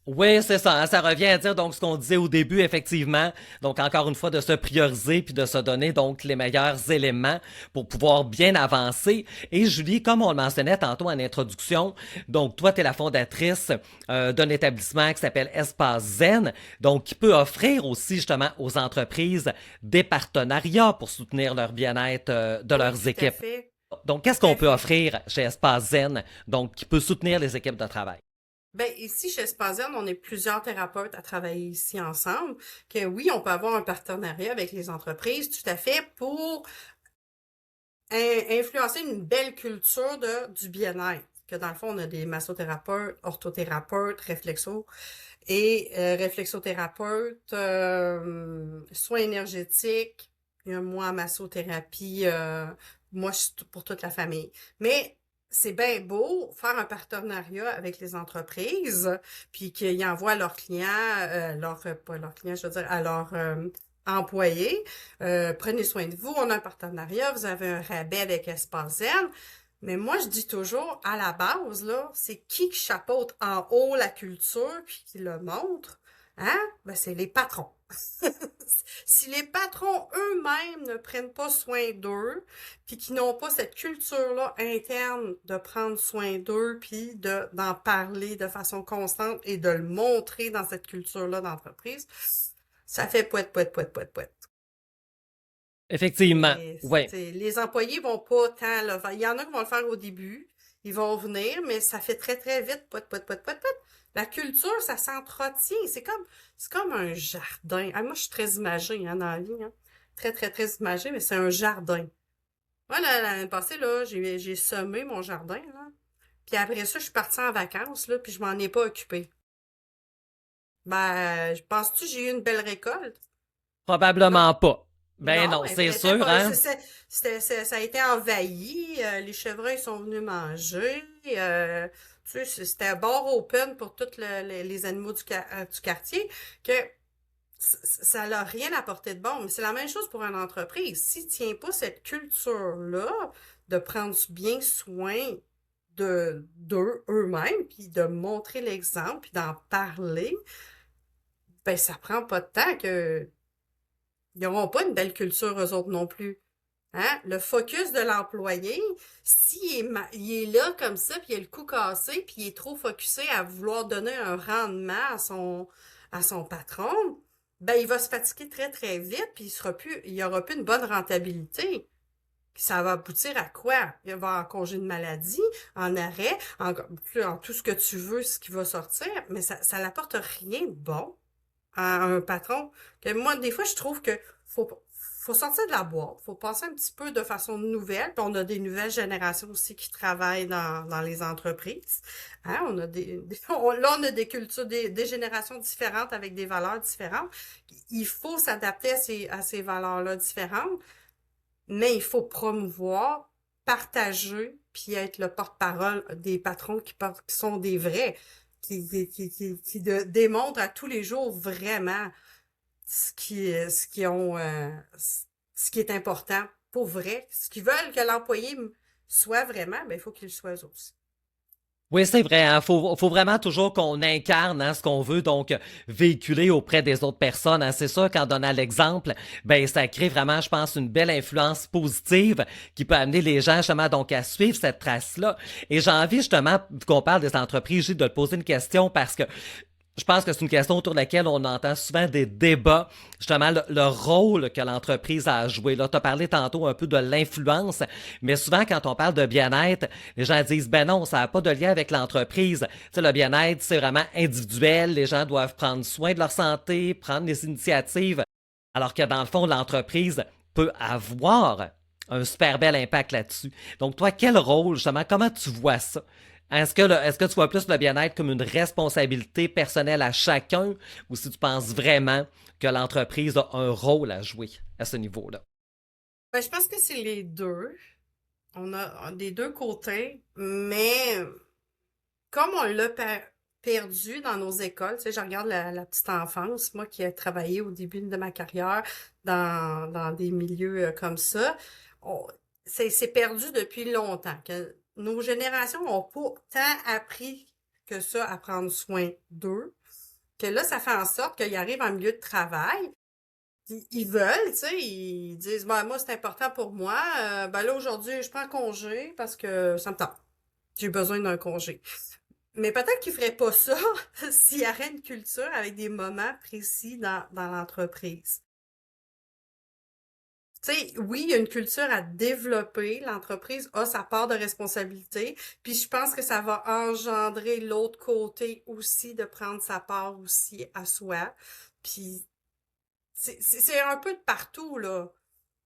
Oui, c'est ça, hein, ça revient à dire donc ce qu'on disait au début, effectivement. Donc encore une fois, de se prioriser puis de se donner donc les meilleurs éléments pour pouvoir bien avancer. Et Julie, comme on le mentionnait tantôt en introduction, donc toi, tu es la fondatrice d'un établissement qui s'appelle Espace Zen, donc qui peut offrir aussi justement aux entreprises des partenariats pour soutenir leur bien-être de Oui, leurs tout à équipes. fait. Donc qu'est-ce Tout qu'on à peut fait. offrir chez Espace Zen, donc qui peut soutenir les équipes de travail? Ben, ici, chez Spazian, on est plusieurs thérapeutes à travailler ici ensemble. Que oui, on peut avoir un partenariat avec les entreprises, tout à fait, pour influencer une belle culture du bien-être. que dans le fond, on a des massothérapeutes, orthothérapeutes, réflexo et réflexothérapeutes, soins énergétiques. Il y a moi en massothérapie, moi je suis pour toute la famille. Mais c'est bien beau faire un partenariat avec les entreprises, puis qu'ils envoient leurs clients, pas leurs clients, je veux dire, à leurs employés. Prenez soin de vous, on a un partenariat, vous avez un rabais avec Espace Zen. Mais moi, je dis toujours, à la base, là, c'est qui chapeaute en haut la culture puis qui le montre, hein? Ben, c'est les patrons. Si les patrons eux-mêmes ne prennent pas soin d'eux, puis qui n'ont pas cette culture-là interne de prendre soin d'eux, puis d'en parler de façon constante et de le montrer dans cette culture-là d'entreprise, ça fait poète, poète, poète, poète, poète. Effectivement, Et oui. les employés vont pas tant le faire. Il y en a qui vont le faire au début, ils vont venir, mais ça fait très, très vite, poète, poète, poète, poète, poète. La culture, ça s'entretient. C'est comme un jardin. Ah, moi, je suis très imagée, hein, dans la vie, hein. Très, très, très imagée, mais c'est un jardin. Moi, l'année passée, là, j'ai semé mon jardin, là. Puis après ça, je suis partie en vacances, là, puis je m'en ai pas occupée. Ben, penses-tu que j'ai eu une belle récolte? Non. Probablement pas. Ben Non, non, elle c'est était sûr, pas, hein? ça a été envahi, les chevreuils sont venus manger, tu sais, c'était bord open pour tous les animaux du quartier, que ça n'a rien apporté de bon. Mais c'est la même chose pour une entreprise. Si tu tiens pas cette culture-là de prendre bien soin d'eux, eux-mêmes, puis de montrer l'exemple, puis d'en parler, ben ça prend pas de temps que ils n'auront pas une belle culture eux autres non plus. Hein? Le focus de l'employé, il est là comme ça, puis il a le cou cassé, puis il est trop focusé à vouloir donner un rendement à son patron, ben il va se fatiguer très très vite, puis il y aura plus une bonne rentabilité. Puis ça va aboutir à quoi? Il va avoir en congé de maladie, en arrêt, en tout ce que tu veux, ce qui va sortir, mais ça n'apporte rien de bon à un patron. Que moi, des fois, je trouve que faut sortir de la boîte, faut passer un petit peu de façon nouvelle. Puis on a des nouvelles générations aussi qui travaillent dans les entreprises. Hein? Là, on a des cultures, des générations différentes avec des valeurs différentes. Il faut s'adapter à ces valeurs-là différentes, mais il faut promouvoir, partager, puis être le porte-parole des patrons qui sont des vrais, qui démontrent à tous les jours vraiment ce qui est important pour vrai. Ce qu'ils veulent que l'employé soit vraiment, ben, il faut qu'il le soit aussi. Oui, c'est vrai, hein. Faut vraiment toujours qu'on incarne hein, ce qu'on veut, donc véhiculer auprès des autres personnes. Hein. C'est sûr qu'en donnant l'exemple, ben ça crée vraiment, je pense, une belle influence positive qui peut amener les gens justement donc à suivre cette trace-là. Et j'ai envie justement qu'on parle des entreprises, Gilles, de te poser une question parce que je pense que c'est une question autour de laquelle on entend souvent des débats, justement le rôle que l'entreprise a à jouer. Là, tu as parlé tantôt un peu de l'influence, mais souvent quand on parle de bien-être, les gens disent, ben non, ça n'a pas de lien avec l'entreprise. Tu sais, le bien-être, c'est vraiment individuel, les gens doivent prendre soin de leur santé, prendre des initiatives, alors que dans le fond, l'entreprise peut avoir un super bel impact là-dessus. Donc toi, quel rôle, justement, comment tu vois ça? Est-ce que tu vois plus le bien-être comme une responsabilité personnelle à chacun ou si tu penses vraiment que l'entreprise a un rôle à jouer à ce niveau-là? Ben, je pense que c'est les deux. On a des deux côtés, mais comme on l'a perdu dans nos écoles, tu sais, je regarde la petite enfance, moi qui ai travaillé au début de ma carrière dans des milieux comme ça, on- c'est perdu depuis longtemps. Que nos générations n'ont pas tant appris que ça à prendre soin d'eux, que là, ça fait en sorte qu'ils arrivent en milieu de travail, ils veulent, tu sais, ils disent, ben, moi, c'est important pour moi, ben là, aujourd'hui, je prends congé parce que ça me tente. J'ai besoin d'un congé. Mais peut-être qu'ils feraient pas ça s'il y aurait une culture avec des moments précis dans l'entreprise. Tu sais, oui, il y a une culture à développer. L'entreprise a sa part de responsabilité. Puis je pense que ça va engendrer l'autre côté aussi de prendre sa part aussi à soi. Puis c'est un peu de partout, là.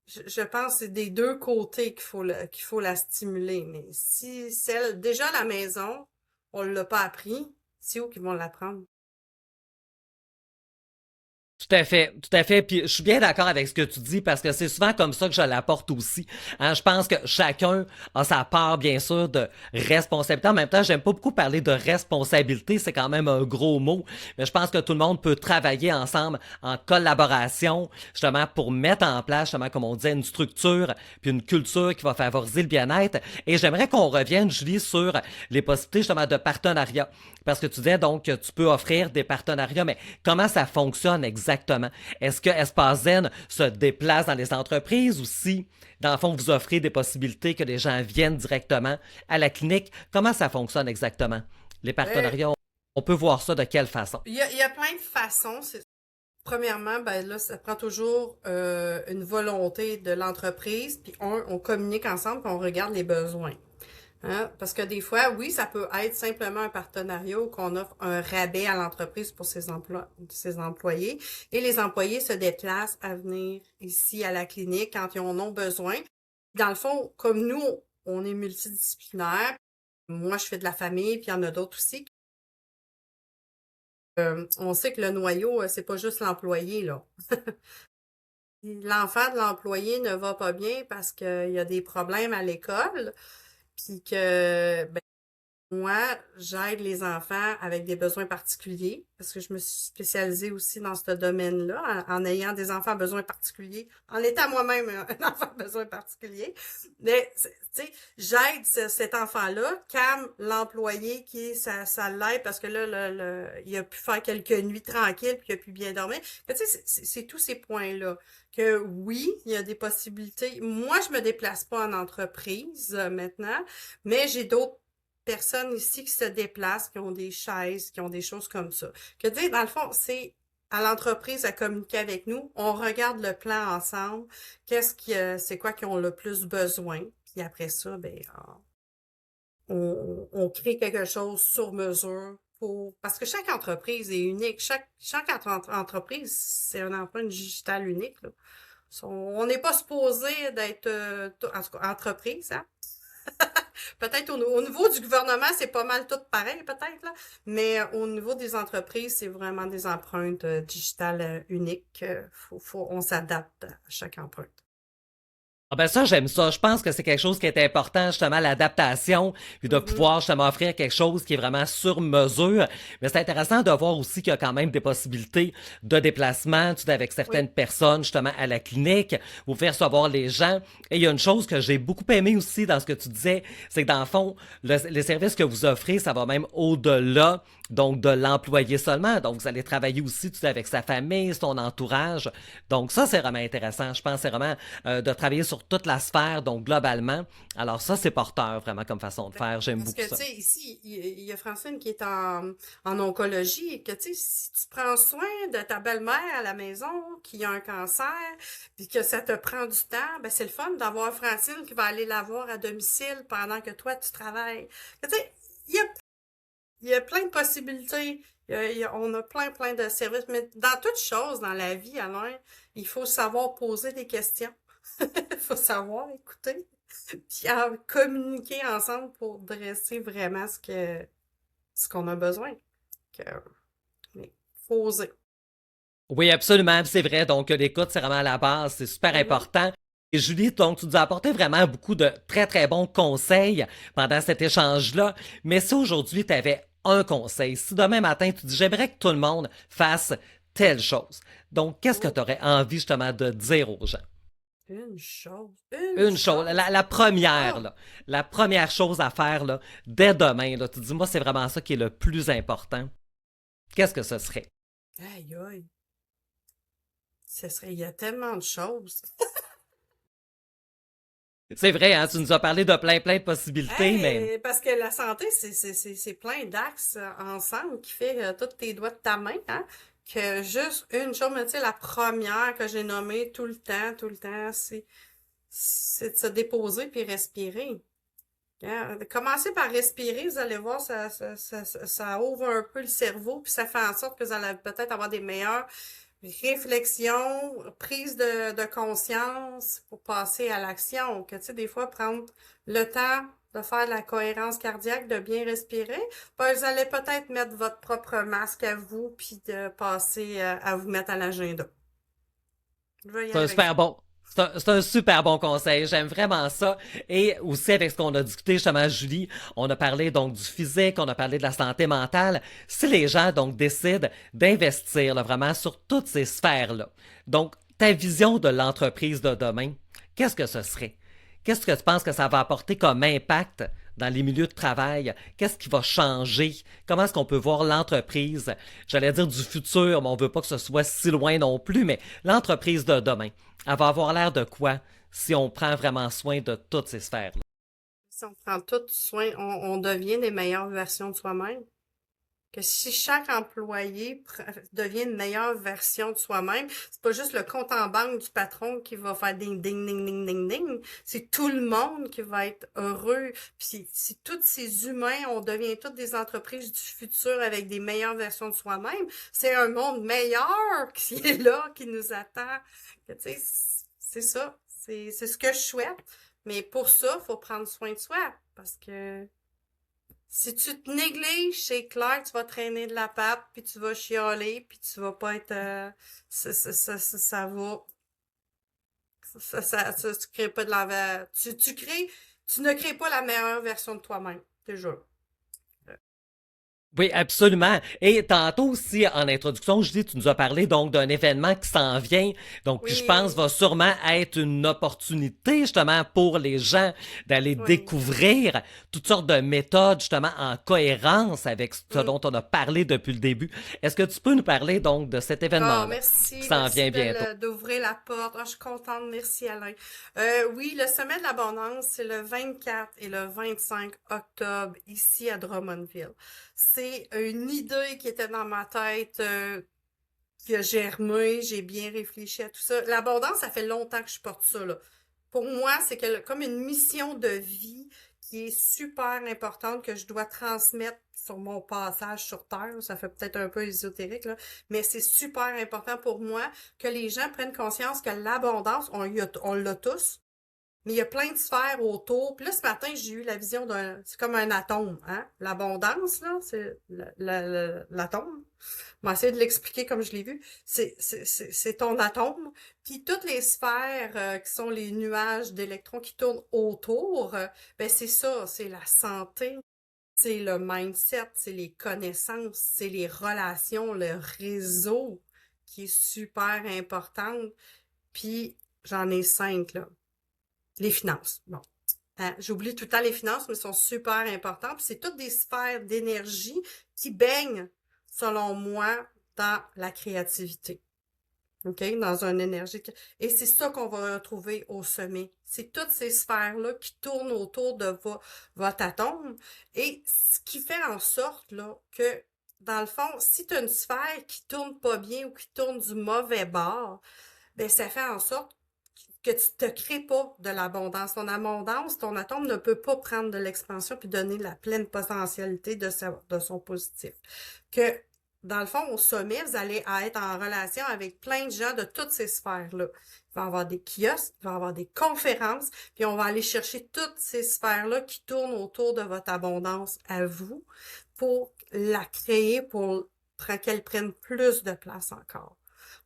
je pense que c'est des deux côtés qu'il faut la stimuler. Mais si celle, déjà à la maison, on l'a pas appris, c'est où qu'ils vont l'apprendre? Tout à fait, tout à fait. Puis je suis bien d'accord avec ce que tu dis parce que c'est souvent comme ça que je l'apporte aussi. Hein, je pense que chacun a sa part, bien sûr, de responsabilité. En même temps, j'aime pas beaucoup parler de responsabilité, c'est quand même un gros mot. Mais je pense que tout le monde peut travailler ensemble en collaboration, justement, pour mettre en place, justement, comme on disait, une structure puis une culture qui va favoriser le bien-être. Et j'aimerais qu'on revienne, Julie, sur les possibilités, justement, de partenariat. Parce que tu disais donc que tu peux offrir des partenariats, mais comment ça fonctionne exactement? Est-ce que Espace Zen se déplace dans les entreprises ou si, dans le fond, vous offrez des possibilités que les gens viennent directement à la clinique? Comment ça fonctionne exactement? Les Euh, partenariats, on peut voir ça de quelle façon? il y a plein de façons. Premièrement, ben là, ça prend toujours une volonté de l'entreprise, puis on communique ensemble, puis on regarde les besoins. Hein? Parce que des fois, oui, ça peut être simplement un partenariat où qu'on offre un rabais à l'entreprise pour ses employés. Et les employés se déplacent à venir ici à la clinique quand ils en ont besoin. Dans le fond, comme nous, on est multidisciplinaire. Moi, je fais de la famille, puis il y en a d'autres aussi. On sait que le noyau, c'est pas juste l'employé, là. L'enfant de l'employé ne va pas bien parce qu'il y a des problèmes à l'école, puis que ben, moi, j'aide les enfants avec des besoins particuliers parce que je me suis spécialisée aussi dans ce domaine-là en ayant des enfants à besoins particuliers, en étant moi-même un enfant à besoins particuliers. Mais, tu sais, j'aide cet enfant-là, Cam, l'employé ça l'aide parce que là, il a pu faire quelques nuits tranquilles puis il a pu bien dormir. Tu sais, c'est tous ces points-là que oui, il y a des possibilités. Moi, je me déplace pas en entreprise maintenant, mais j'ai d'autres personnes ici qui se déplacent, qui ont des chaises, qui ont des choses comme ça. Que dire, dans le fond, c'est à l'entreprise à communiquer avec nous. On regarde le plan ensemble. C'est quoi qu'ils ont le plus besoin. Puis après ça, ben, on crée quelque chose sur mesure parce que chaque entreprise est unique. Chaque entreprise, c'est un empreinte digitale unique, là. On n'est pas supposé d'être, en tout cas, entreprise, hein? Peut-être au niveau du gouvernement, c'est pas mal tout pareil, peut-être, là. Mais au niveau des entreprises, c'est vraiment des empreintes digitales uniques. On s'adapte à chaque empreinte. Ah ben ça, j'aime ça. Je pense que c'est quelque chose qui est important, justement, l'adaptation, puis de Mhm. pouvoir justement offrir quelque chose qui est vraiment sur mesure. Mais c'est intéressant de voir aussi qu'il y a quand même des possibilités de déplacement, tu sais, avec Oui. certaines personnes, justement, à la clinique, ou faire recevoir les gens. Et il y a une chose que j'ai beaucoup aimé aussi dans ce que tu disais, c'est que dans le fond, les services que vous offrez, ça va même au-delà donc de l'employé seulement. Donc, vous allez travailler aussi tu sais, avec sa famille, son entourage. Donc, ça, c'est vraiment intéressant. Je pense que c'est vraiment de travailler sur toute la sphère, donc globalement. Alors, ça, c'est porteur vraiment comme façon de Ben, faire. J'aime parce beaucoup que, tu ça. sais, ici, il y a Francine qui est en oncologie et que, tu sais, si tu prends soin de ta belle-mère à la maison qui a un cancer, puis que ça te prend du temps, ben, c'est le fun d'avoir Francine qui va aller la voir à domicile pendant que toi, tu travailles. Tu sais, il y a il y a plein de possibilités. On a plein de services. Mais dans toute chose dans la vie, Alain, il faut savoir poser des questions. Il faut savoir écouter. Puis communiquer ensemble pour dresser vraiment ce qu'on a besoin. Que, mais faut oser. Oui, absolument, c'est vrai. Donc, l'écoute, c'est vraiment la base, c'est super Mhm. important. Et Julie, donc, tu nous as apporté vraiment beaucoup de très, très bons conseils pendant cet échange-là. Mais si aujourd'hui, tu avais un conseil, si demain matin, tu dis, j'aimerais que tout le monde fasse telle chose. Donc, qu'est-ce que Oh, tu aurais envie justement de dire aux gens? une chose. Une Une chose, chose. la première, Ah, là, la première chose à faire, là, dès demain, là, tu dis, moi, c'est vraiment ça qui est le plus important. Qu'est-ce que ce serait? aïe aïe. Il y a tellement de choses. C'est vrai, hein, tu nous as parlé de plein de possibilités, mais Hey, parce que la santé, c'est plein d'axes ensemble qui fait tous tes doigts de ta main, hein? Que juste une chose, mais tu sais, la première que j'ai nommée tout le temps, c'est de se déposer puis respirer. Hein? Commencez par respirer, vous allez voir, ça ouvre un peu le cerveau, puis ça fait en sorte que vous allez peut-être avoir des meilleures réflexion, prise de conscience pour passer à l'action. Que tu sais, des fois, prendre le temps de faire de la cohérence cardiaque, de bien respirer, ben, vous allez peut-être mettre votre propre masque à vous, puis de passer à vous mettre à l'agenda. Je vais y C'est aller un avec ça. super bon. C'est un super bon conseil. J'aime vraiment ça. Et aussi avec ce qu'on a discuté justement, Julie, on a parlé donc du physique, on a parlé de la santé mentale. Si les gens donc décident d'investir là, vraiment sur toutes ces sphères-là, donc ta vision de l'entreprise de demain, qu'est-ce que ce serait? Qu'est-ce que tu penses que ça va apporter comme impact dans les milieux de travail? Qu'est-ce qui va changer? Comment est-ce qu'on peut voir l'entreprise? J'allais dire du futur, mais on veut pas que ce soit si loin non plus, mais l'entreprise de demain, elle va avoir l'air de quoi si on prend vraiment soin de toutes ces sphères-là? Si on prend tout soin, on devient des meilleures versions de soi-même. Que si chaque employé devient une meilleure version de soi-même, c'est pas juste le compte en banque du patron qui va faire ding ding ding ding ding ding, c'est tout le monde qui va être heureux. Puis si tous ces humains, on devient toutes des entreprises du futur avec des meilleures versions de soi-même, c'est un monde meilleur qui est là, qui nous attend. Tu sais, c'est ça, c'est ce que je souhaite. Mais pour ça, faut prendre soin de soi parce que si tu te négliges, c'est clair que tu vas traîner de la patte, puis tu vas chialer, puis tu vas pas être... ça va... tu crées pas de la... Tu ne crées pas la meilleure version de toi-même, déjà. Oui, absolument. Et tantôt aussi, en introduction, je dis, tu nous as parlé donc d'un événement qui s'en vient, donc qui je pense Oui, va sûrement être une opportunité justement pour les gens d'aller oui. découvrir toutes sortes de méthodes justement en cohérence avec ce Mm. dont on a parlé depuis le début. Est-ce que tu peux nous parler donc de cet Ah, événement-là qui merci, s'en merci vient bientôt? d'ouvrir la porte. Ah, je suis contente, merci Alain. Oui, le sommet de l'abondance, c'est le 24 et le 25 octobre ici à Drummondville. C'est une idée qui était dans ma tête, qui a germé, j'ai bien réfléchi à tout ça. L'abondance, ça fait longtemps que je porte ça, là. Pour moi, c'est comme une mission de vie qui est super importante que je dois transmettre sur mon passage sur Terre. Ça fait peut-être un peu ésotérique, là, mais c'est super important pour moi que les gens prennent conscience que l'abondance, on l'a tous, mais il y a plein de sphères autour. Puis là, ce matin, j'ai eu la vision c'est comme un atome, hein? L'abondance, là, c'est l'atome. On va essayer de l'expliquer comme je l'ai vu. C'est ton atome. Puis toutes les sphères qui sont les nuages d'électrons qui tournent autour, ben c'est ça, c'est la santé, c'est le mindset, c'est les connaissances, c'est les relations, le réseau qui est super important. Puis j'en ai 5, là. Les finances. Bon. Hein, j'oublie tout le temps les finances, mais elles sont super importantes. Puis c'est toutes des sphères d'énergie qui baignent, selon moi, dans la créativité. OK? Dans une énergie. Et c'est ça qu'on va retrouver au sommet. C'est toutes ces sphères-là qui tournent autour de votre atome. Et ce qui fait en sorte, là, que, dans le fond, si tu as une sphère qui tourne pas bien ou qui tourne du mauvais bord, ben, ça fait en sorte que tu te crées pas de l'abondance. Ton abondance, ton atome ne peut pas prendre de l'expansion puis donner la pleine potentialité de son positif. Que, dans le fond, au sommet, vous allez être en relation avec plein de gens de toutes ces sphères-là. Il va y avoir des kiosques, il va y avoir des conférences, puis on va aller chercher toutes ces sphères-là qui tournent autour de votre abondance à vous pour la créer, pour qu'elle prenne plus de place encore.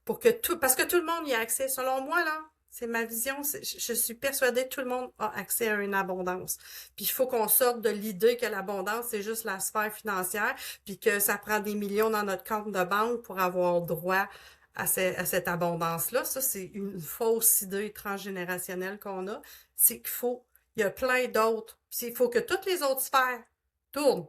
Parce que tout le monde y a accès. Selon moi, là, c'est ma vision. Je suis persuadée que tout le monde a accès à une abondance. Puis il faut qu'on sorte de l'idée que l'abondance, c'est juste la sphère financière, puis que ça prend des millions dans notre compte de banque pour avoir droit à cette abondance-là. Ça, c'est une fausse idée transgénérationnelle qu'on a. C'est il y a plein d'autres. Puis il faut que toutes les autres sphères tournent.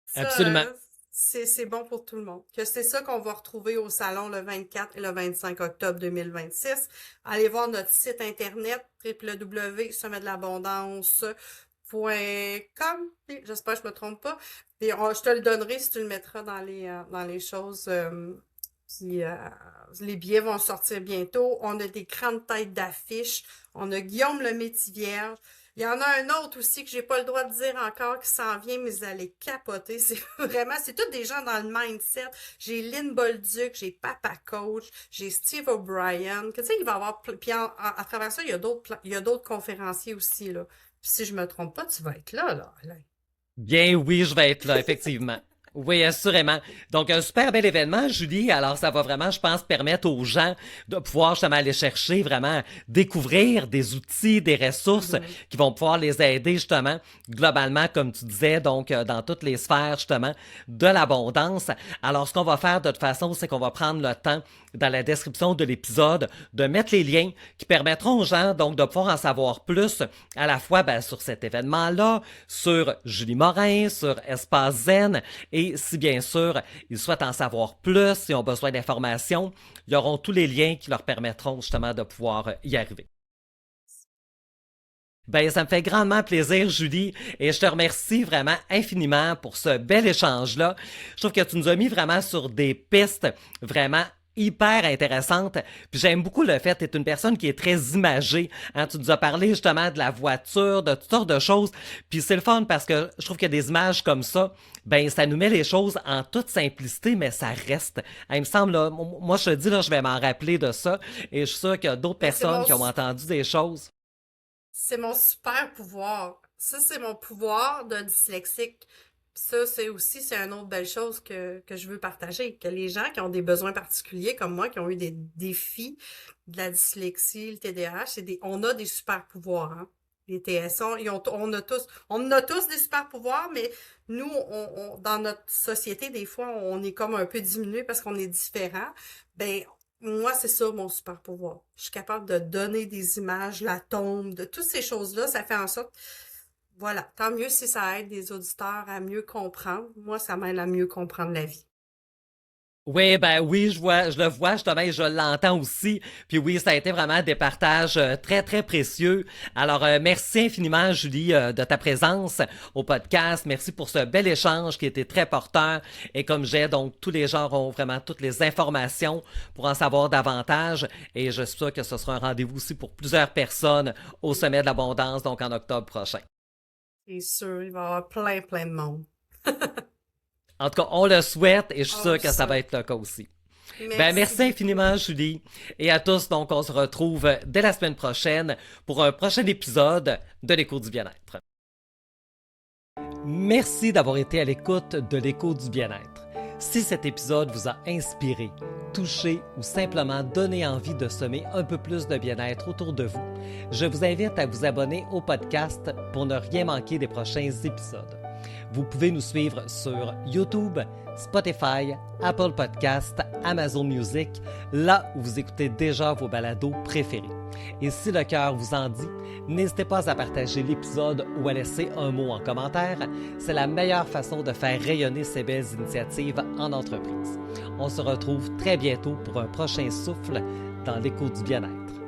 Ça, Absolument. c'est bon pour tout le monde. Que c'est ça qu'on va retrouver au salon le 24 et le 25 octobre 2026. Allez voir notre site internet www.sommetdelabondance.com. J'espère que je me trompe pas. Et je te le donnerai si tu le mettras dans les choses qui, les billets vont sortir bientôt. On a des grandes têtes d'affiches. On a Guillaume le Métis Vierge. Il y en a un autre aussi que j'ai pas le droit de dire encore qui s'en vient, mais vous allez capoter. C'est vraiment, c'est tous des gens dans le mindset. J'ai Lynn Bolduc, j'ai Papa Coach, j'ai Steve O'Brien. Tu sais, il va y avoir, puis à travers ça, il y a d'autres conférenciers aussi, là. Puis si je me trompe pas, tu vas être là, Alain. Bien oui, je vais être là, effectivement. Oui, assurément. Donc, un super bel événement, Julie. Alors, ça va vraiment, je pense, permettre aux gens de pouvoir justement aller chercher, vraiment découvrir des outils, des ressources qui vont pouvoir les aider justement, globalement, comme tu disais, donc dans toutes les sphères justement de l'abondance. Alors, ce qu'on va faire de toute façon, c'est qu'on va prendre le temps dans la description de l'épisode de mettre les liens qui permettront aux gens donc de pouvoir en savoir plus à la fois sur cet événement-là, sur Julie Morin, sur Espace Zen, et si bien sûr ils souhaitent en savoir plus, s'ils ont besoin d'informations, ils auront tous les liens qui leur permettront justement de pouvoir y arriver. Ça me fait grandement plaisir, Julie, et je te remercie vraiment infiniment pour ce bel échange-là. Je trouve que tu nous as mis vraiment sur des pistes vraiment hyper intéressante. Puis j'aime beaucoup le fait que tu es une personne qui est très imagée. Hein? Tu nous as parlé justement de la voiture, de toutes sortes de choses. Puis c'est le fun parce que je trouve que des images comme ça, ça nous met les choses en toute simplicité, mais ça reste. Hein, il me semble, là, moi je te dis, là, je vais m'en rappeler de ça. Et je suis sûr qu'il y a d'autres personnes qui ont entendu des choses. C'est mon super pouvoir. Ça, c'est mon pouvoir de dyslexique. Ça, c'est une autre belle chose que je veux partager. Que les gens qui ont des besoins particuliers comme moi, qui ont eu des défis de la dyslexie, le TDAH, on a des super pouvoirs, hein. Les TSA, on a tous des super pouvoirs, mais nous, dans notre société, des fois, on est comme un peu diminué parce qu'on est différent. Moi, c'est ça mon super pouvoir. Je suis capable de donner des images, la tombe, de toutes ces choses-là. Ça fait en sorte, voilà, tant mieux si ça aide des auditeurs à mieux comprendre. Moi, ça m'aide à mieux comprendre la vie. Oui, oui, je le vois justement et je l'entends aussi. Puis oui, ça a été vraiment des partages très, très précieux. Alors, merci infiniment, Julie, de ta présence au podcast. Merci pour ce bel échange qui était très porteur. Et comme j'ai, donc, tous les gens auront vraiment toutes les informations pour en savoir davantage. Et je suis sûr que ce sera un rendez-vous aussi pour plusieurs personnes au Sommet de l'Abondance, donc en octobre prochain. C'est sûr, il va y avoir plein, plein de monde. En tout cas, on le souhaite et je suis sûr que ça va être le cas aussi. Merci infiniment, Julie. Et à tous, donc, on se retrouve dès la semaine prochaine pour un prochain épisode de l'Écho du bien-être. Merci d'avoir été à l'écoute de l'Écho du bien-être. Si cet épisode vous a inspiré, touché ou simplement donné envie de semer un peu plus de bien-être autour de vous, je vous invite à vous abonner au podcast pour ne rien manquer des prochains épisodes. Vous pouvez nous suivre sur YouTube, Spotify, Apple Podcasts, Amazon Music, là où vous écoutez déjà vos balados préférés. Et si le cœur vous en dit, n'hésitez pas à partager l'épisode ou à laisser un mot en commentaire. C'est la meilleure façon de faire rayonner ces belles initiatives en entreprise. On se retrouve très bientôt pour un prochain souffle dans l'Écho du bien-être.